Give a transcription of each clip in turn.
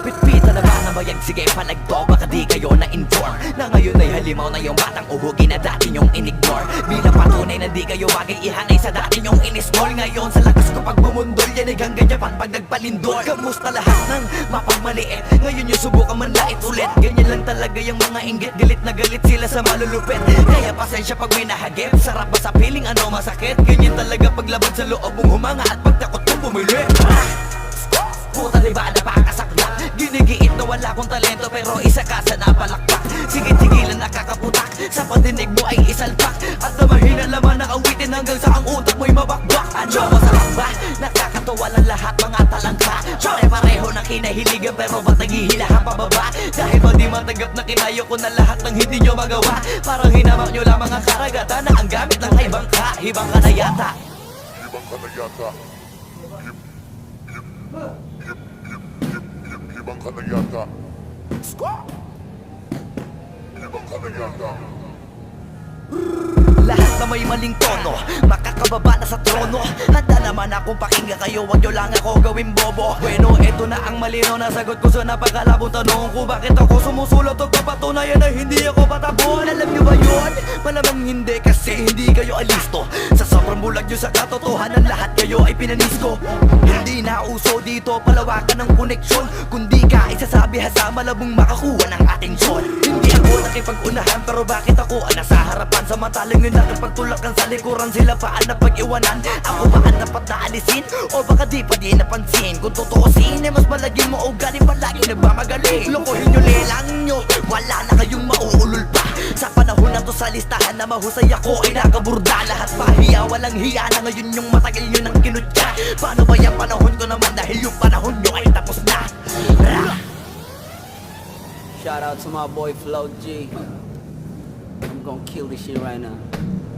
Pitpita na ba na bayag? Sige palagto, baka di kayo na-inform na ngayon ay halimaw na yung batang uhugi na dati nyong in-ignore. Bilang patunay na di kayo bagay ihanay sa dati nyong in-small. Ngayon sa lakas ko pag bumundol, yan ay hanggang Japan pag nagpalindol. Kamusta lahat ng mapagmaliit? Ngayon yung subukan manlait ulit. Ganyan lang talaga yung mga inggit, galit na galit sila sa malulupit. Kaya pasensya pag may nahagip, sarap ba sa piling ano masakit? Ganyan talaga paglabad sa loob mong humanga at pagtakot mong bumili. Puta diba napakasakla? Ginigiit na wala kong talento pero isa ka sa napalakpak. Sige-sigilan nakakaputak, sa pandinig mo ay isalpak. At na mahina laman ng awitin hanggang sa ang utak mo'y mabakbak. Ano masarap ba? Nakakatawa lang lahat mga talangka. Pare-pareho na kinahiligan pero ba't naghihilahan pababa? Dahil ba di matanggap na kinayo ko na lahat ng hindi nyo magawa? Parang hinamak nyo lamang ang karagatan na ang gamit lang ay bangka. Hibang ka na yata. Ibang ka na yata. Ibang ka na yata. Ibang ka na yata. Lahat na may maling tono, makakababa na sa trono. Handa naman akong pakinggan kayo, wag nyo lang ako gawin bobo. Bueno, eto na ang malinaw na sagot ko sa napakalabong tanong ko. Bakit ako sumusulot o kapatunayan na hindi ako patabon? Alam nyo ba yun? Malamang hindi kasi hindi kayo alisto. Sa sobrang bulag nyo sa katotohanan, lahat kayo ay pinanisko. Hindi na uso dito palawakan ng koneksyon, kundi ka isasabi sa malabong makakuha ng atensyon. Hindi ako nakipag-unahan pero bakit ako ang nasa harapan? Samantalang yun nakipagtulakan sa likuran, sila pa ang napag-iwanan. Ako ba ang dapat na alisin? O baka di pa di napansin? Kung tutuusin ay mas malaging mo o galing palagi nagmamagaling. Lokohin nyo lelang nyo, wala na kayong mauulol pa. Sa panahon na to sa listahan na mahusay ako ay nakaburda. Lahat pahiya, walang hiya na ngayon yung matagal nyo nang kinutya. Paano ba yung panahon ko naman dahil yung panahon nyo ay tapos na? Shout out to my boy Flo G. I'm gonna kill this shit right now.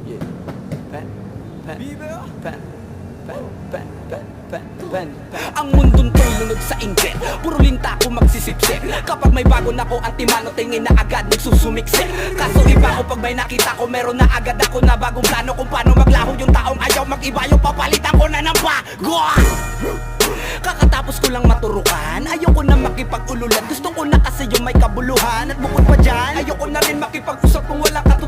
Yeah. Pen. Ang mundong to'y lunod sa inggit, puro linta ko magsisipsip. Kapag may bago na ko antimano, tingin na agad nagsusumiksik. Kaso iba ko pag may nakita ko, meron na agad ako na bagong plano kung paano maglaho yung taong ayaw mag-iba. Yung papalitan ko na ng bago. Kakatapos ko lang maturukan, ayoko na makipag-ululan. Gusto ko na kasi yung may kabuluhan. At bukod pa dyan, ayoko na rin makipag-usap kung wala katulad.